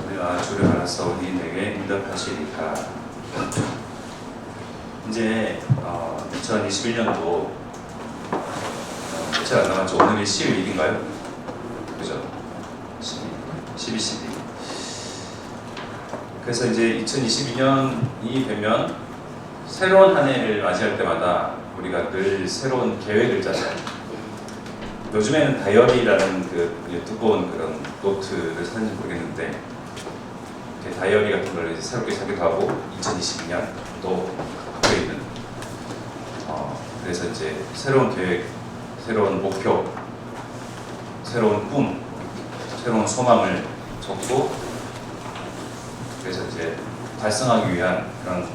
우리가 주를 알아서 우리에게 응답하시리까. 이제 2021년도 며칠 안 남았죠. 오늘이 12일인가요? 그죠? 12. 그래서 이제 2022년이 되면 새로운 한 해를 맞이할 때마다 우리가 늘 새로운 계획을 짜잖아요. 요즘에는 다이어리라는 그 두꺼운 그런 노트를 사는지 모르겠는데, 다이어리 같은 걸 이제 새롭게 사기도 하고, 2022년 또 갖고 있는 그래서 이제 새로운 계획, 새로운 목표, 새로운 꿈, 새로운 소망을 적고, 그래서 이제 달성하기 위한 그런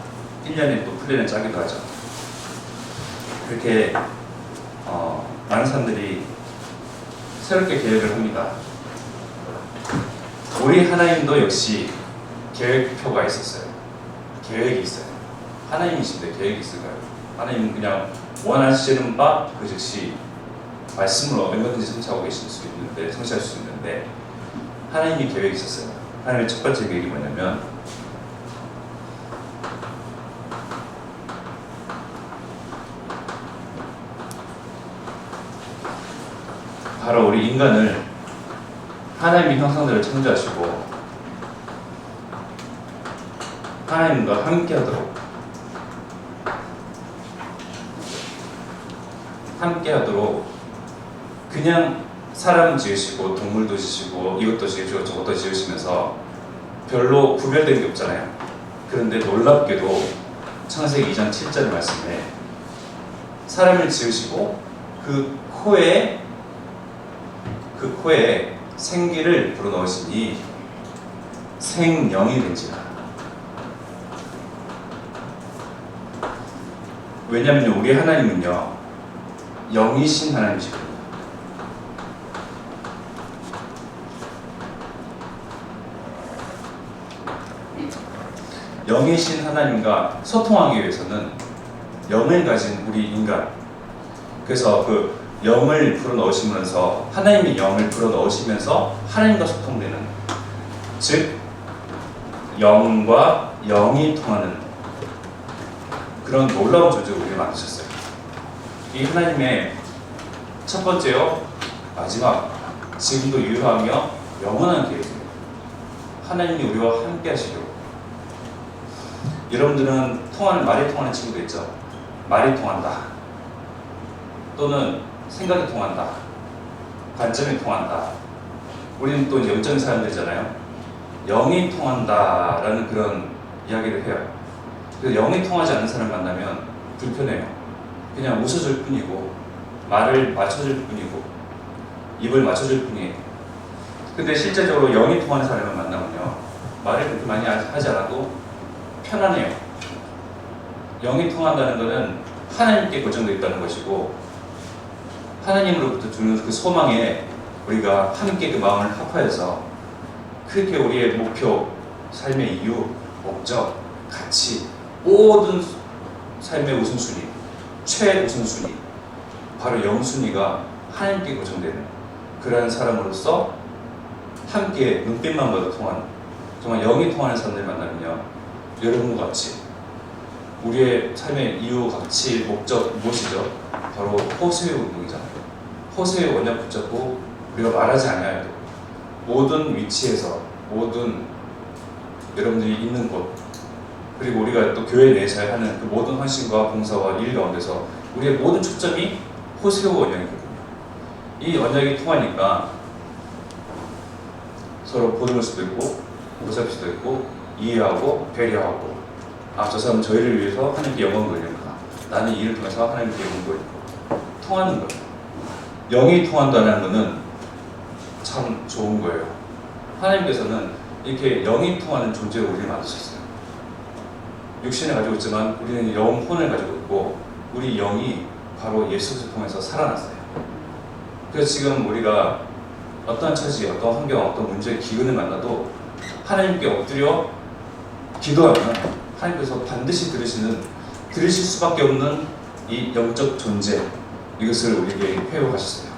1년의 또 플랜을 짜기도 하죠. 그렇게 많은 사람들이 새롭게 계획을 합니다. 우리 하나님도 역시 계획표가 있었어요. 계획이 있어요. 하나님이신데 계획이 있을까요? 하나님은 그냥 원하시는 바 그 즉시 말씀으로 얼마든지 성취하고 계실 수 있는데, 성취할 수 있는데, 하나님이 계획이 있었어요. 하나님의 첫 번째 계획이 뭐냐면, 바로 우리 인간을 하나님의 형상대로 창조하시고 하나님과 함께하도록 그냥 사람 지으시고 동물도 지으시고 이것도 지으시고 저것도 지으시면서 별로 구별된 게 없잖아요. 그런데 놀랍게도 창세기 2장 7절 말씀에 사람을 지으시고 그 코에 생기를 불어넣으시니 생명이 된지라. 왜냐하면 우리 하나님은요, 영이신 하나님이시거든요. 영이신 하나님과 소통하기 위해서는 영을 가진 우리 인간, 그래서 그 영을 불어넣으시면서 하나님의 영을 불어넣으시면서 하나님과 소통되는, 즉 영과 영이 통하는 그런 놀라운 존재를 우리가 만드셨어요. 이 하나님의 첫 번째요, 마지막, 지금도 유효하며 영원한 계획이에요. 하나님이 우리와 함께 하시려고. 여러분들은 말이 통하는 친구도 있죠. 말이 통한다, 또는 생각이 통한다, 관점이 통한다. 우리는 또 영적인 사람들이잖아요. 영이 통한다라는 그런 이야기를 해요. 그래서 영이 통하지 않는 사람 만나면 불편해요. 그냥 웃어줄 뿐이고, 말을 맞춰줄 뿐이고, 입을 맞춰줄 뿐이에요. 근데 실제적으로 영이 통하는 사람을 만나면요, 말을 그렇게 많이 하지 않아도 편안해요. 영이 통한다는 것은 하나님께 고정되어 있다는 것이고, 하나님으로부터 주는 그 소망에 우리가 함께 그 마음을 합하여서 그렇게 우리의 목표, 삶의 이유, 목적, 가치, 모든 삶의 우선순위, 최우선순위, 바로 영순위가 하나님께 고정되는 그러한 사람으로서 함께 눈빛만 봐도 통하는, 정말 영이 통하는 사람들 만나면요, 여러분과 같이 우리의 삶의 이유, 가치, 목적 무엇이죠? 바로 호세의 운동이잖아요. 호세의 원약 붙잡고 우리가 말하지 않아야 모든 위치에서, 모든 여러분들이 있는 곳, 그리고 우리가 또 교회 내에서 하는 그 모든 헌신과 봉사와 일 가운데서 우리의 모든 초점이 호세의 원약이거든요. 이 원약이 통하니까 서로 보듬을 수도 있고, 보살필 수도 있고, 이해하고, 배려하고, 저 사람은 저희를 위해서 하나님께 영광을 돌리는구나, 나는 이를 통해서 하나님께 영광을 돌리고, 통하는 거예요. 영이 통한다는 것은 참 좋은 거예요. 하나님께서는 이렇게 영이 통하는 존재로 우리를 만드셨어요. 육신을 가지고 있지만 우리는 영혼을 가지고 있고, 우리 영이 바로 예수를 통해서 살아났어요. 그래서 지금 우리가 어떤 처지, 어떤 환경, 어떤 문제의 기근을 만나도 하나님께 엎드려 기도하면 하나님께서 반드시 들으실 수밖에 없는 이 영적 존재, 이것을 우리에게 회복하셨어요.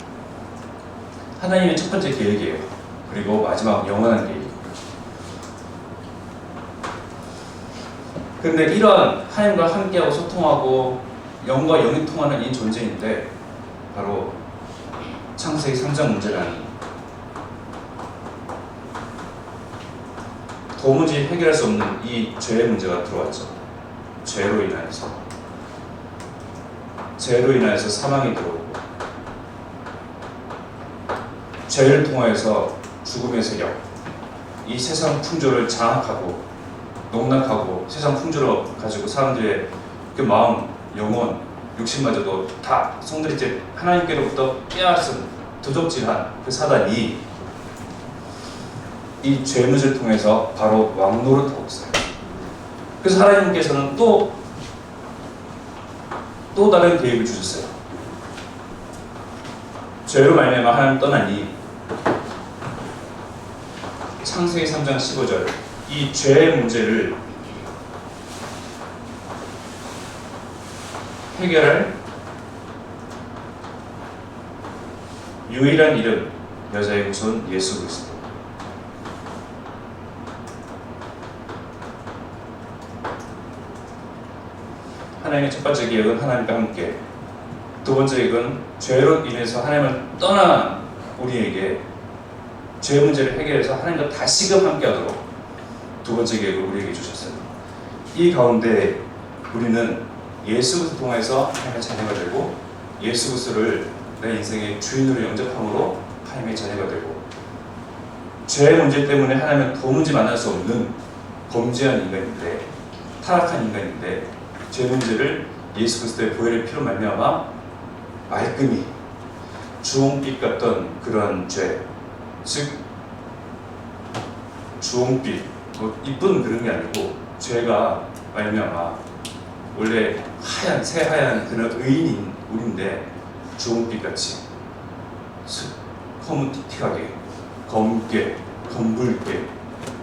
하나님의 첫 번째 계획이에요. 그리고 마지막 영원한 계획. 그런데 이런 하나님과 함께하고 소통하고 영과 영이 통하는 이 존재인데 바로 창세기 3장 문제라는 도무지 해결할 수 없는 이 죄의 문제가 들어왔죠. 죄로 인하여서 사망이 들어오고 죄를 통하여서 죽음의 세력, 이 세상 풍조를 장악하고 농락하고 세상 풍조를 가지고 사람들의 그 마음, 영혼, 육신마저도 다 성들이 이제 하나님께로부터 빼앗은 도적질한 그 사단이 이 죄문을 통해서 바로 왕노릇하고 있어요. 그래서 하나님께서는 또 다른 계획을 주셨어요. 죄로 말미암아 하나님 떠나니 창세기 3장 15절 이 죄의 문제를 해결할 유일한 이름 여자의 후손 예수 그리스도. 하나님의 첫 번째 계획은 하나님과 함께, 두 번째 계획은 죄로 인해서 하나님을 떠난 우리에게 죄 문제를 해결해서 하나님과 다시금 함께하도록 두 번째 계획을 우리에게 주셨어요. 이 가운데 우리는 예수 그리스도 통해서 하나님의 자녀가 되고 예수 그리스도를 내 인생의 주인으로 영접함으로 하나님의 자녀가 되고 죄 문제 때문에 하나님은 도무지 만날 수 없는 범죄한 인간인데 타락한 인간인데 죄 문제를 예수 그리스도의 보혈의 피로 말미암아 말끔히 주홍빛 같던 그런 죄, 즉 주홍빛, 이쁜 그런 게 아니고 죄가 말미암아 원래 새하얀 그런 의인인 우리인데 주홍빛같이 허무틱틱하게 검게 검붉게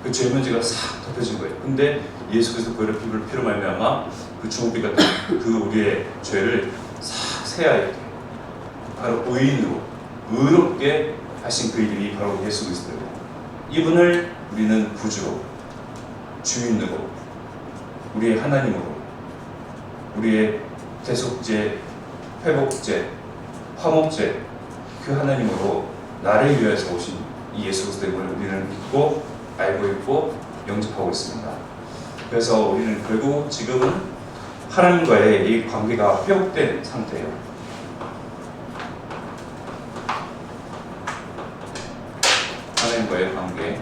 그 죄 문제가 싹 덮여진 거예요. 근데 예수 그리스도 보혈의 피로 말미암아 그 주홍빛 같은 그 우리의 죄를 싹 새하얗게 바로 의인으로 의롭게 하신 그 이름이 바로 예수 그리스도예요. 이분을 우리는 구주로, 주인으로, 우리의 하나님으로, 우리의 대속제, 회복제, 화목제, 그 하나님으로 나를 위해서 오신 이 예수 그리스도를 우리는 믿고 알고 있고 영접하고 있습니다. 그래서 우리는 결국 지금은 하나님과의 이 관계가 회복된 상태예요. 하나님과의 관계.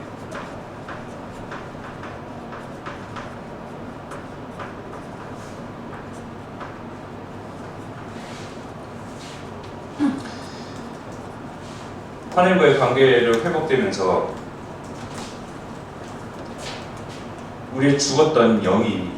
하나님과의 관계를 회복되면서 우리의 죽었던 영이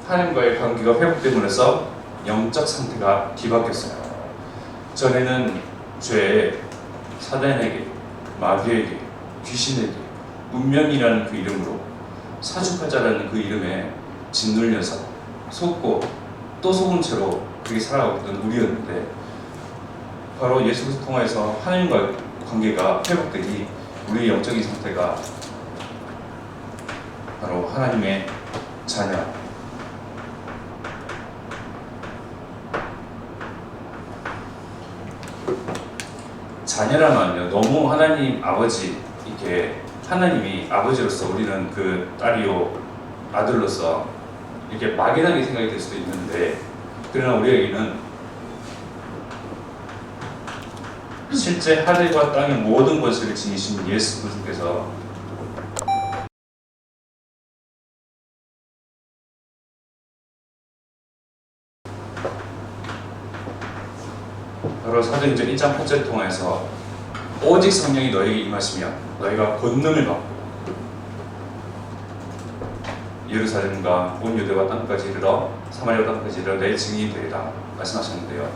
하나님과의 관계가 회복됨으로써 영적 상태가 뒤바뀌었어요. 전에는 죄에, 사단에게, 마귀에게, 귀신에게, 운명이라는 그 이름으로 사주팔자라는 그 이름에 짓눌려서 속고 또 속은 채로 그렇게 살아가고 있던 우리였는데 바로 예수 그리스도 통해서 하나님과 관계가 회복되니 우리의 영적인 상태가 바로 하나님의 자녀, 자녀라면요 너무 하나님 아버지 이렇게 하나님이 아버지로서 우리는 그 딸이요 아들로서 이렇게 막연하게 생각이 될 수도 있는데 그러나 우리에게는 실제 하늘과 땅의 모든 것을 지니신 예수 그리스도께서 바로 사도행전 1장 8절을 통해서 오직 성령이 너에게 임하시면 너희가 권능을 받고 예루살렘과 온 유대와 땅까지 이르러 사마리아 땅까지 이르러 내 증인이 되리라 말씀하셨는데요.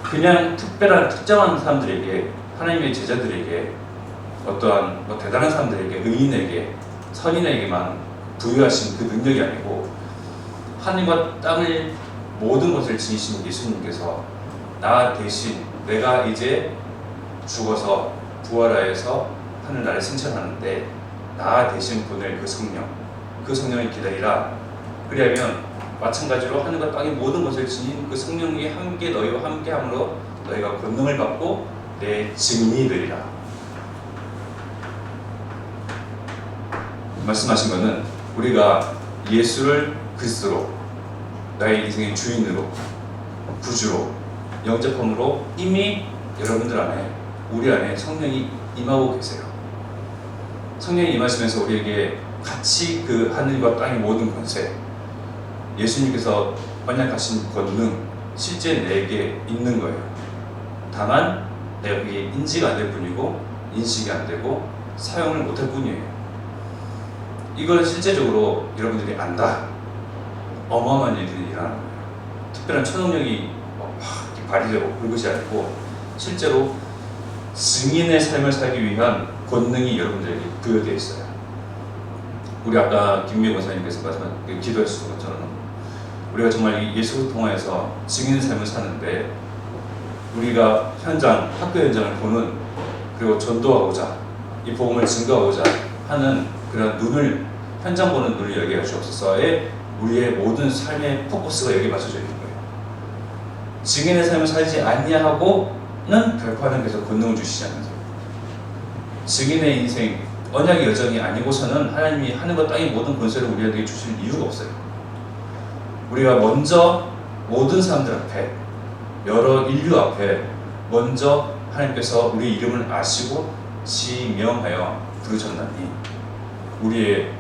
그냥 특정한 사람들에게 하나님의 제자들에게 어떠한 대단한 사람들에게 의인에게 선인에게만 부여하신 그 능력이 아니고 하늘과 땅을 모든 것을 지니신 예수님께서 나 대신 내가 이제 죽어서 부활하여서 하늘나라에 승천하는데 나 대신 보낼 그 성령을 기다리라. 그리하면 마찬가지로 하늘과 땅의 모든 것을 지닌 그 성령이 함께 너희와 함께함으로 너희가 권능을 받고 내 증인이 되리라. 말씀하신 것은 우리가 예수를 그리스도로 나의 인생의 주인으로 구주로 영접함으로 이미 여러분들 안에 우리 안에 성령이 임하고 계세요. 성령이 임하시면서 우리에게 같이 그 하늘과 땅의 모든 권세, 예수님께서 언약하신 권능 실제 내게 있는 거예요. 다만 내가 그게 인지가 안 될 뿐이고 인식이 안 되고 사용을 못할 뿐이에요. 이걸 실제적으로 여러분들이 안다. 어마어마한 일들이 일어나는 거예요. 특별한 초능력이 발휘되고 그것이 아니고 실제로 증인의 삶을 살기 위한 권능이 여러분들에게 부여되어 있어요. 우리 아까 김미애 권사님께서 기도하신 것처럼 우리가 정말 이 예수를 통하여서 증인의 삶을 사는데 우리가 학교 현장을 보는 그리고 전도하고자 이 복음을 증거하고자 하는 그런 현장 보는 눈을 열게 하시옵소서에 우리의 모든 삶의 포커스가 여기 맞춰져 있는 거예요. 증인의 삶을 살지 아니하고는 결코 하나님께서 권능을 주시지 않는다. 증인의 인생, 언약의 여정이 아니고서는 하나님이 하늘과 땅의 모든 권세를 우리에게 주실 이유가 없어요. 우리가 먼저 모든 사람들 앞에, 여러 인류 앞에 먼저 하나님께서 우리의 이름을 아시고 지명하여 부르셨나니 우리의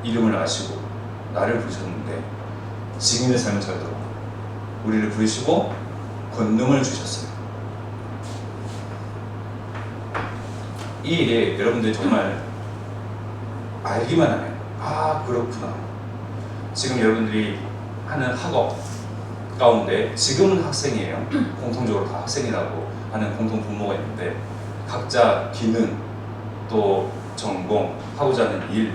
이름을 아시고 나를 부르셨는데 증인의 삶을 살도록 우리를 부르시고 권능을 주셨어요. 이 일에 여러분들이 정말 알기만 하면 그렇구나. 지금 여러분들이 하는 학업 가운데 지금은 학생이에요. 공통적으로 다 학생이라고 하는 공통 분모가 있는데 각자 기능 또 전공 하고자 하는 일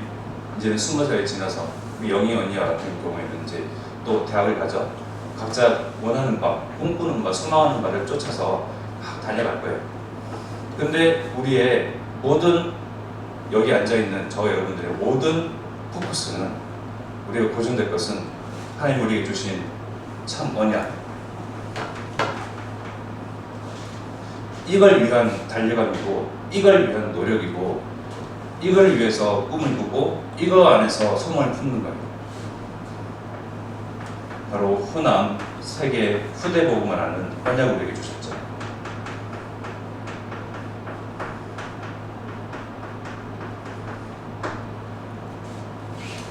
이제는 20살이 지나서 영희 언니와 같은 경우에는 이제 또 대학을 가죠. 각자 원하는 바, 꿈꾸는 바, 소망하는 바를 쫓아서 달려갈 거예요. 근데 우리의 모든 여기 앉아있는 저 여러분들의 모든 포커스는 우리가 고정될 것은 하나님 우리에게 주신 참 언약, 이걸 위한 달려감이고 이걸 위한 노력이고 이걸 위해서 꿈을 꾸고 이거 안에서 소망을 품는 거예요. 바로 후남 세계 후대 복음을 아는 언약을 우리에게 주셨죠.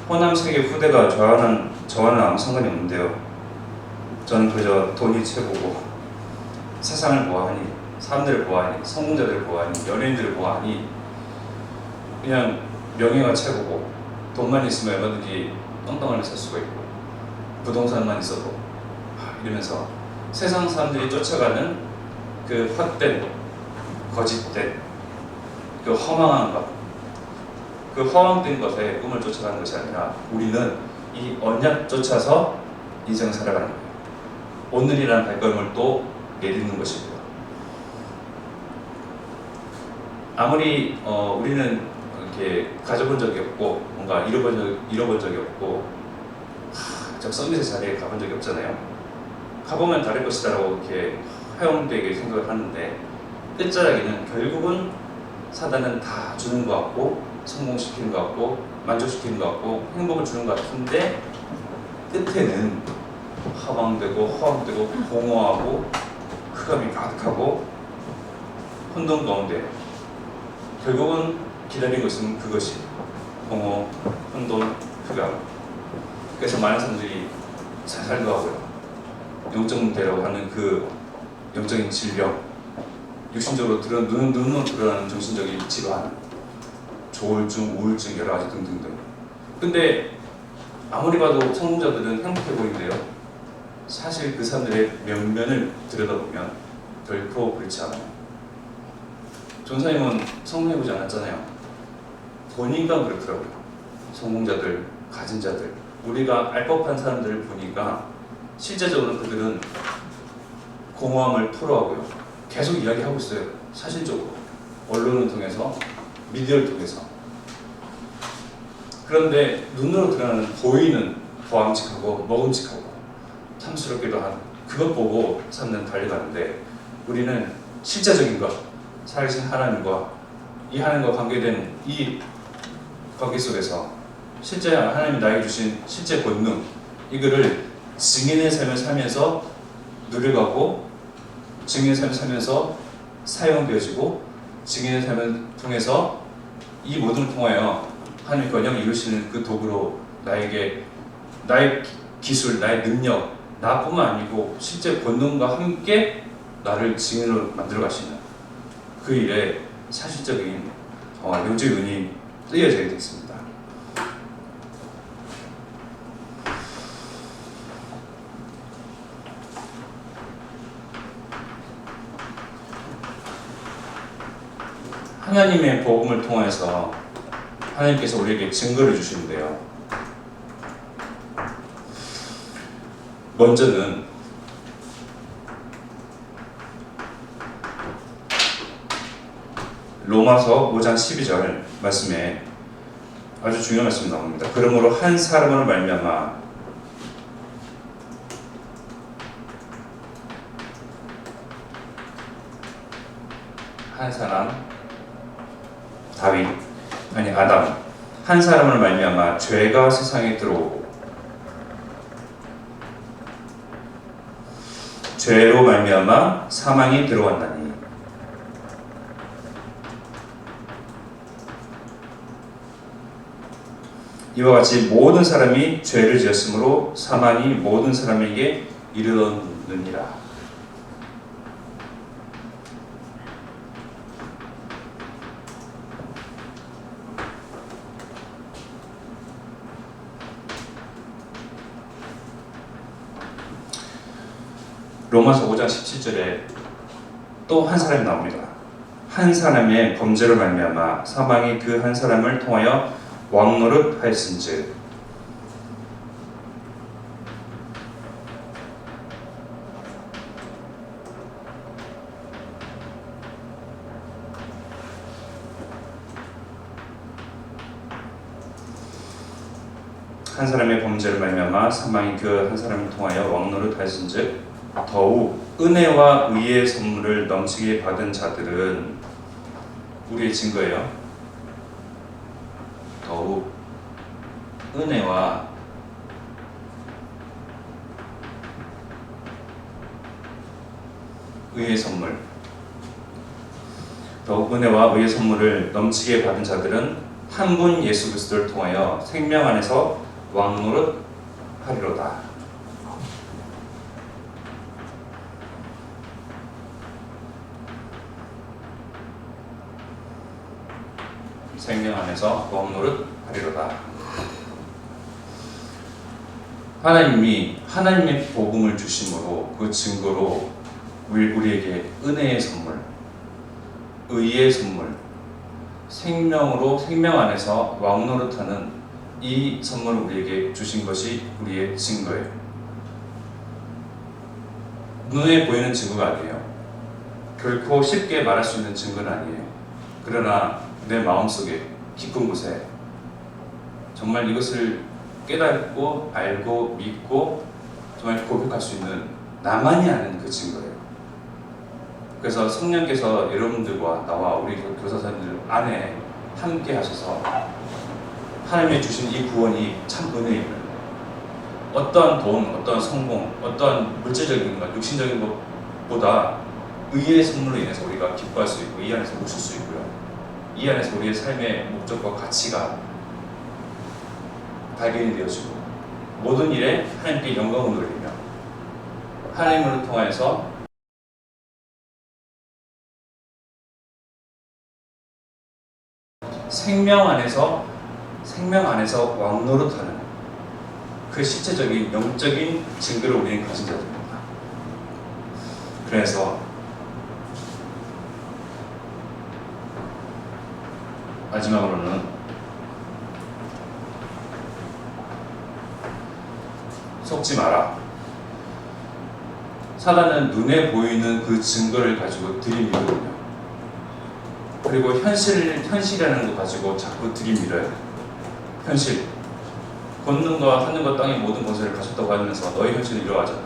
호남 세계 후대가 저와는 아무 상관이 없는데요. 저는 그저 돈이 최고고 세상을 보아하니 사람들을 보아하니 성공자들을 보아하니 연예인들을 보아하니 그냥 명예가 최고고 돈만 있으면 얼마든지 떵떵하게 살 수가 있고 부동산만 있어도 이러면서 세상 사람들이 쫓아가는 그 헛된 거짓된 그 허망한 것, 그 허황된 것에 꿈을 쫓아가는 것이 아니라 우리는 이 언약 쫓아서 인생을 살아가는 거예요. 오늘이라는 발걸음을 또 내딛는 것이고요. 아무리 우리는 이렇게 가져본 적이 없고 뭔가 잃어본 적이 없고 저 서비스 자리에 가본 적이 없잖아요. 가보면 다를 것이다라고 이렇게 허용되게 생각을 하는데 끝자락에는 결국은 사단은 다 주는 것 같고 성공시키는 것 같고 만족시키는 것 같고 행복을 주는 것 같은데 끝에는 허황되고 공허하고 흑암이 가득하고 혼돈 가운데 결국은 기다리고 있으면 그것이 공허, 혼돈, 흑암. 그래서 많은 사람들이 살살도 하고요. 영적 문제라고 하는 그 영적인 질병, 육신적으로 눈으로 드러나는 정신적인 질환, 조울증, 우울증 여러 가지 등등등. 근데 아무리 봐도 성공자들은 행복해 보이는데요. 사실 그 사람들의 면면을 들여다보면 결코 그렇지 않아요. 전사님은 성공해보지 않았잖아요. 보니까 그렇더라고요. 성공자들, 가진 자들, 우리가 알 법한 사람들을 보니까 실제적으로 그들은 공허함을 토로하고요. 계속 이야기하고 있어요. 사실적으로. 언론을 통해서, 미디어를 통해서. 그런데 눈으로 드러나는 보이는 보암직하고 먹음직하고 탐스럽기도 한 그것 보고 사람들은 달려가는데 우리는 실제적인 것, 살아계신 하나님과 이 하나님과 관계된 이 관계 속에서 실제 하나님이 나에게 주신 실제 본능 이거를 증인의 삶을 살면서 누려가고 증인의 삶을 살면서 사용되어지고 증인의 삶을 통해서 이 모든 걸 통하여 하나님 권영 이루시는 그 도구로 나에게 나의 기술, 나의 능력 나뿐만 아니고 실제 본능과 함께 나를 증인으로 만들어 가시는 그 일에 사실적인 영적인 은이 뜨여져야 되겠습니다. 하나님의 복음을 통해서 하나님께서 우리에게 증거를 주시는데요. 먼저는 로마서 5장 12절 말씀에 아주 중요한 말씀이 나옵니다. 그러므로 한 사람으로 말미암아 한 사람 다윗 아니 아담 한 사람으로 말미암아 죄가 세상에 들어오고 죄로 말미암아 사망이 들어왔나니 이와 같이 모든 사람이 죄를 지었으므로 사망이 모든 사람에게 이르렀느니라. 로마서 5장 17절에 또 한 사람이 나옵니다. 한 사람의 범죄로 말미암아 사망이 그 한 사람을 통하여 왕노릇 하였은즉 한 사람의 범죄로 말미암아 사망이 그 한 사람을 통하여 왕노릇 하였은즉 더욱 은혜와 의의 선물을 넘치게 받은 자들은 우리의 증거예요. 더욱 은혜와 의의 선물, 더욱 은혜와 의의 선물을 넘치게 받은 자들은 한 분 예수 그리스도를 통하여 생명 안에서 왕노릇 하리로다. 생명 안에서 왕노릇 하리로다. 하나님이 하나님의 복음을 주심으로 그 증거로 우리에게 은혜의 선물, 의의 선물, 생명으로 생명 안에서 왕노릇하는 이 선물을 우리에게 주신 것이 우리의 증거예요. 눈에 보이는 증거가 아니에요. 결코 쉽게 말할 수 있는 증거는 아니에요. 그러나 내 마음속에 깊은 곳에 정말 이것을 깨닫고 알고 믿고 정말 고백할 수 있는 나만이 아는 그 증거예요. 그래서 성령께서 여러분들과 나와 우리 교사사님들 안에 함께 하셔서 하나님이 주신 이 구원이 참 은혜입니다. 어떠한 돈, 어떠한 성공, 어떠한 물질적인 것, 육신적인 것보다 의의 선물로 인해서 우리가 기뻐할 수 있고 이 안에서 웃을 수 있고요. 이 안에서 우리의 삶의 목적과 가치가 발견이 되어지고 모든 일에 하나님께 영광을 돌리며 하나님을 통하여서 생명 안에서 왕노릇하는 그 실제적인 영적인 증거를 우리는 가진 자들입니다. 그래서 마지막으로는 속지 마라. 사단은 눈에 보이는 그 증거를 가지고 들이밀거든요. 그리고 현실이라는 거 가지고 자꾸 들이밀어요. 현실. 걷는과 하늘과 땅의 모든 것을 가졌다고 하면서 너의 현실은 이러하잖아.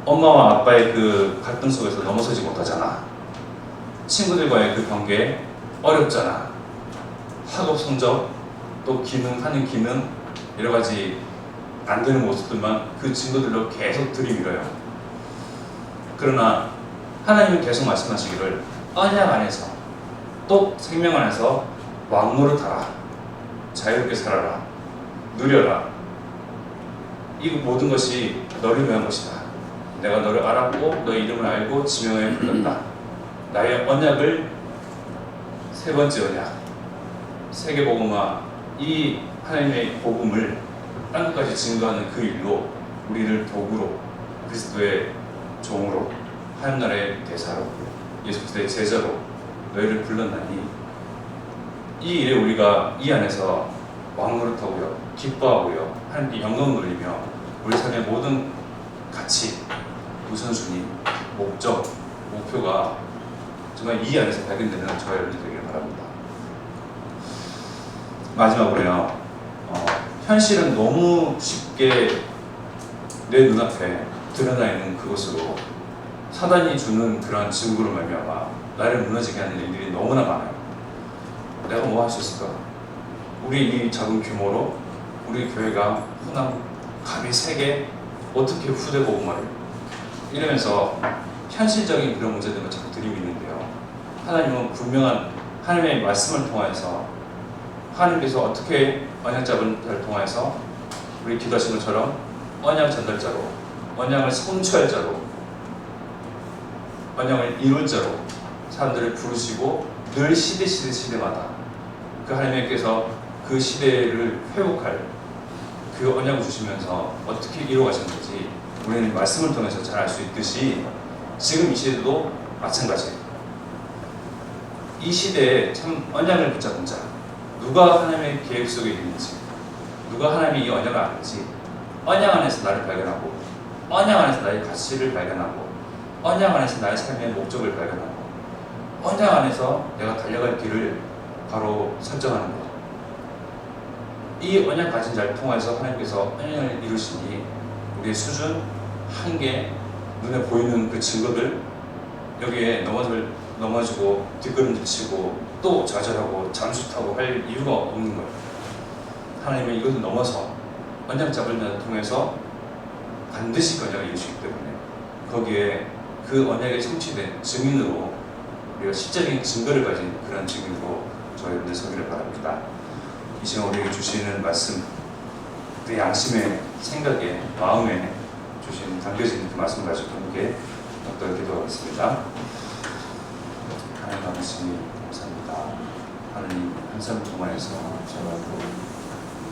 엄마와 아빠의 그 갈등 속에서 넘어서지 못하잖아. 친구들과의 그 관계 어렵잖아. 학업 성적, 또 하는 기능, 여러 가지 안 되는 모습들만 그 증거들로 계속 들이밀어요. 그러나 하나님은 계속 말씀하시기를 언약 안에서 또 생명 안에서 왕노릇하라. 자유롭게 살아라. 누려라. 이 모든 것이 너를 위한 것이다. 내가 너를 알았고 너의 이름을 알고 지명하여 불렀다. 나의 언약을 세 번째 언약 세계복음화 이 하나님의 복음을 땅끝까지 증거하는 그 일로 우리를 도구로 그리스도의 종으로 하늘나라의 대사로 예수 그리스도의 제자로 너희를 불렀나니 이 일에 우리가 이 안에서 왕노릇하고요 기뻐하고요 하나님께 영광을 돌리며 우리 삶의 모든 가치 우선순위 목적 목표가 정말 이 안에서 발견되는 저와 여러분이 되기를 바랍니다. 마지막으로요 현실은 너무 쉽게 내 눈앞에 드러나 있는 그것으로 사단이 주는 그러한 증거로 말미암아 나를 무너지게 하는 일들이 너무나 많아요. 내가 뭐 할 수 있을까? 우리 이 작은 규모로 우리 교회가 흔한 감히 세계 어떻게 후대 복음화를 이러면서 현실적인 그런 문제들만 자꾸 들이미는데요. 하나님은 분명한 하나님의 말씀을 통해서 하나님께서 어떻게 언약 잡은 자를 통해서 우리 기도하신 것처럼 언약 전달자로 언약을 성취할 자로 언약을 이룰 자로 사람들을 부르시고 늘 시대마다 그 하나님께서 그 시대를 회복할 그 언약을 주시면서 어떻게 이루어가셨는지 우리는 말씀을 통해서 잘 알 수 있듯이 지금 이 시대도 마찬가지예요. 이 시대에 참 언약을 붙잡은 자 누가 하나님의 계획 속에 있는지 누가 하나님의 이 언약을 아는지 언약 안에서 나를 발견하고 언약 안에서 나의 가치를 발견하고 언약 안에서 나의 삶의 목적을 발견하고 언약 안에서 내가 달려갈 길을 바로 설정하는 것. 이 언약 가진 자를 통해서 하나님께서 언약을 이루시니 우리의 수준, 한계, 눈에 보이는 그 증거들 여기에 넘어지고 뒷걸음질 치고 또 좌절하고 잠수타고 할 이유가 없는 거예요. 하나님은 이것을 넘어서 언약 잡을 자를 통해서 반드시 그 언약을 이루시기 때문에 거기에 그 언약의 성취된 증인으로 우리가 실제적인 증거를 가진 그런 증인으로 저희 여러분들 서기를 바랍니다. 이 시간 우리에게 주시는 말씀 그 양심의 생각에 마음에 주신 담겨진 그 말씀을 가지고 함께 어떤 기도하겠습니다. 하나님 아버지 감사합니다. 하나님 한 삶을 통해서 저와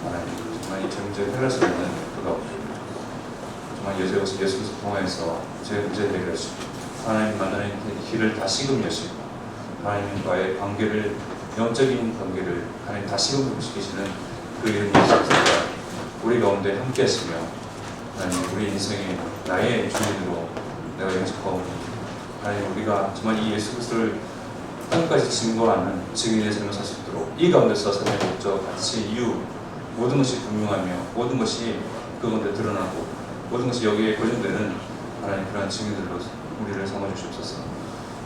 하나님 정말 이 정죄 해결하시는 그가 없고 정말 예수 그리스도 통해서 제 문제를 해결하시고 하나님 만나는 길을 다시금 여시고 하나님과의 관계를 영적인 관계를 하나님 다시금 회복시키시는 그 이름 예수가 우리 가운데 함께 하시며 하나님 우리 인생의 나의 주인으로 내가 영접하고 하나님 우리가 정말 이 예수 그리스도를 땅까지 증거하는 증인의 삶을 살 수 있도록 이 가운데서 삶의 목적, 가치, 이유 모든 것이 분명하며 모든 것이 그 가운데 드러나고 모든 것이 여기에 고정되는 하나님 그러한 증인들로 우리를 삼아 주시옵소서.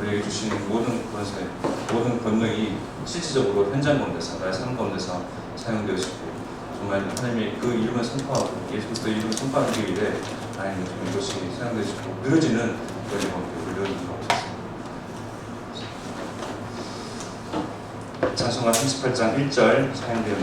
우리에게 주시는 모든 권세, 모든 권능이 실질적으로 현장 가운데서 나의 삶 가운데서 사용되어지고 정말 하나님의 그 이름을 선포하고 예수 그리스도의 이름을 선포하는 그 일에 하나님 이것이 사용되어지고 늘어지는 그런 가운데 우리를 주옵소서. 찬송가 38장 1절 사용되는